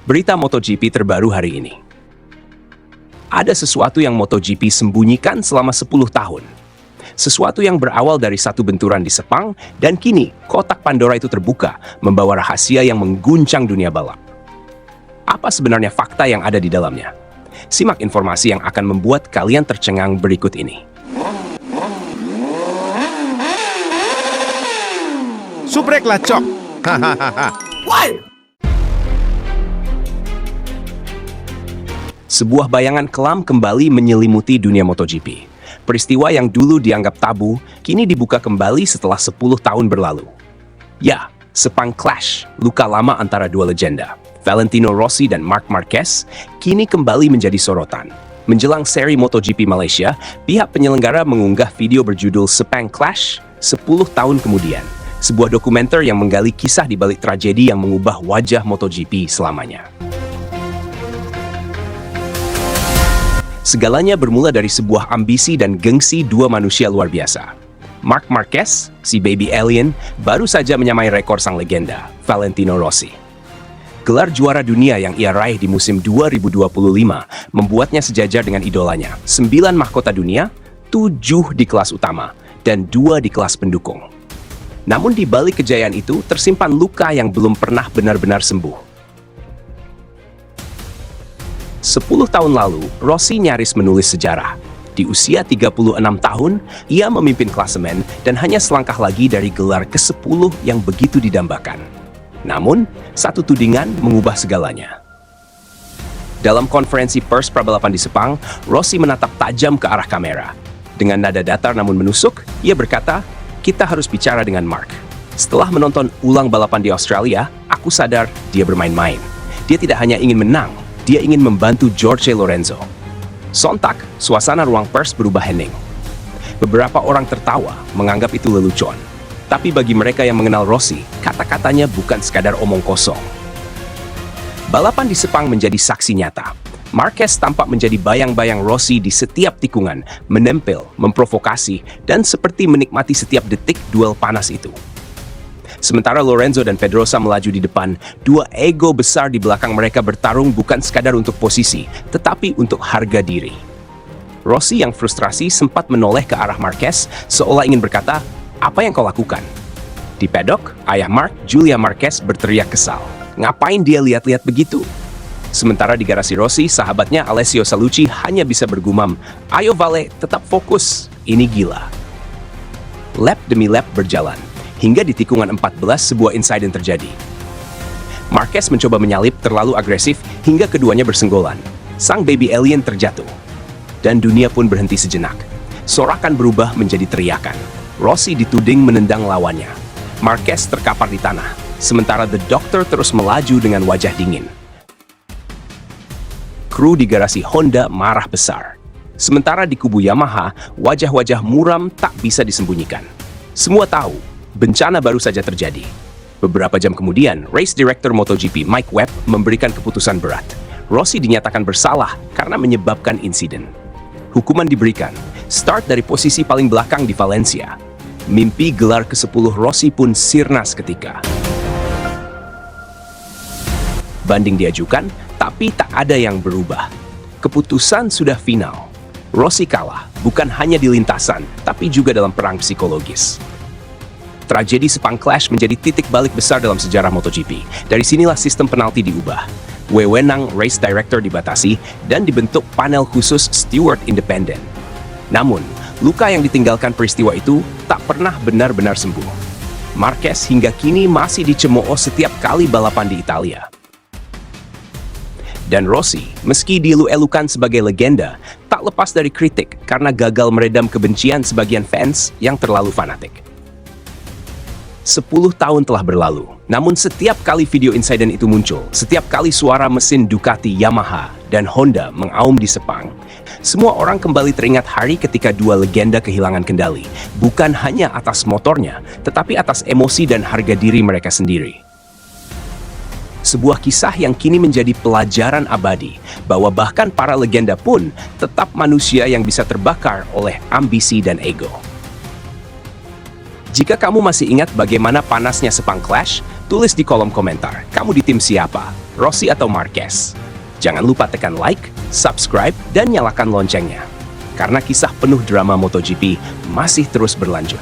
Berita MotoGP terbaru hari ini. Ada sesuatu yang MotoGP sembunyikan selama 10 tahun. Sesuatu yang berawal dari satu benturan di Sepang, dan kini kotak Pandora itu terbuka, membawa rahasia yang mengguncang dunia balap. Apa sebenarnya fakta yang ada di dalamnya? Simak informasi yang akan membuat kalian tercengang berikut ini. Subrek lacok. Hahaha. Sebuah bayangan kelam kembali menyelimuti dunia MotoGP. Peristiwa yang dulu dianggap tabu, kini dibuka kembali setelah 10 tahun berlalu. Ya, Sepang Clash, luka lama antara dua legenda, Valentino Rossi dan Marc Marquez, kini kembali menjadi sorotan. Menjelang seri MotoGP Malaysia, pihak penyelenggara mengunggah video berjudul Sepang Clash 10 tahun kemudian. Sebuah dokumenter yang menggali kisah di balik tragedi yang mengubah wajah MotoGP selamanya. Segalanya bermula dari sebuah ambisi dan gengsi dua manusia luar biasa. Marc Marquez, si baby alien, baru saja menyamai rekor sang legenda, Valentino Rossi. Gelar juara dunia yang ia raih di musim 2025 membuatnya sejajar dengan idolanya, 9 mahkota dunia, 7 di kelas utama, dan 2 di kelas pendukung. Namun di balik kejayaan itu tersimpan luka yang belum pernah benar-benar sembuh. 10 tahun lalu, Rossi nyaris menulis sejarah. Di usia 36 tahun, ia memimpin klasemen dan hanya selangkah lagi dari gelar ke-10 yang begitu didambakan. Namun, satu tudingan mengubah segalanya. Dalam konferensi pers prabalapan di Sepang, Rossi menatap tajam ke arah kamera. Dengan nada datar namun menusuk, ia berkata, "Kita harus bicara dengan Marc. Setelah menonton ulang balapan di Australia, aku sadar dia bermain-main. Dia tidak hanya ingin menang, dia ingin membantu Jorge Lorenzo." Sontak, suasana ruang pers berubah hening. Beberapa orang tertawa, menganggap itu lelucon. Tapi bagi mereka yang mengenal Rossi, kata-katanya bukan sekadar omong kosong. Balapan di Sepang menjadi saksi nyata. Marquez tampak menjadi bayang-bayang Rossi di setiap tikungan, menempel, memprovokasi, dan seperti menikmati setiap detik duel panas itu. Sementara Lorenzo dan Pedrosa melaju di depan, dua ego besar di belakang mereka bertarung bukan sekadar untuk posisi, tetapi untuk harga diri. Rossi yang frustrasi sempat menoleh ke arah Marquez, seolah ingin berkata, "Apa yang kau lakukan?" Di paddock, ayah Marc, Julia Marquez, berteriak kesal. Ngapain dia lihat-lihat begitu? Sementara di garasi Rossi, sahabatnya Alessio Salucci hanya bisa bergumam, "Ayo Vale, tetap fokus, ini gila." Lap demi lap berjalan. Hingga di tikungan 14 sebuah insiden terjadi. Marquez mencoba menyalip terlalu agresif hingga keduanya bersenggolan. Sang baby alien terjatuh. Dan dunia pun berhenti sejenak. Sorakan berubah menjadi teriakan. Rossi dituding menendang lawannya. Marquez terkapar di tanah. Sementara The Doctor terus melaju dengan wajah dingin. Kru di garasi Honda marah besar. Sementara di kubu Yamaha, wajah-wajah muram tak bisa disembunyikan. Semua tahu, bencana baru saja terjadi. Beberapa jam kemudian, Race Director MotoGP Mike Webb memberikan keputusan berat. Rossi dinyatakan bersalah karena menyebabkan insiden. Hukuman diberikan, start dari posisi paling belakang di Valencia. Mimpi gelar ke-10 Rossi pun sirna seketika. Banding diajukan, tapi tak ada yang berubah. Keputusan sudah final. Rossi kalah, bukan hanya di lintasan, tapi juga dalam perang psikologis. Tragedi Sepang Clash menjadi titik balik besar dalam sejarah MotoGP. Dari sinilah sistem penalti diubah. Wewenang Race Director dibatasi dan dibentuk panel khusus steward independen. Namun, luka yang ditinggalkan peristiwa itu tak pernah benar-benar sembuh. Marquez hingga kini masih dicemooh setiap kali balapan di Italia. Dan Rossi, meski dielu-elukan sebagai legenda, tak lepas dari kritik karena gagal meredam kebencian sebagian fans yang terlalu fanatik. 10 tahun telah berlalu, namun setiap kali video insiden itu muncul, setiap kali suara mesin Ducati, Yamaha, dan Honda mengaum di Sepang, semua orang kembali teringat hari ketika dua legenda kehilangan kendali, bukan hanya atas motornya, tetapi atas emosi dan harga diri mereka sendiri. Sebuah kisah yang kini menjadi pelajaran abadi, bahwa bahkan para legenda pun tetap manusia yang bisa terbakar oleh ambisi dan ego. Jika kamu masih ingat bagaimana panasnya Sepang Clash, tulis di kolom komentar, kamu di tim siapa, Rossi atau Marquez? Jangan lupa tekan like, subscribe, dan nyalakan loncengnya. Karena kisah penuh drama MotoGP masih terus berlanjut.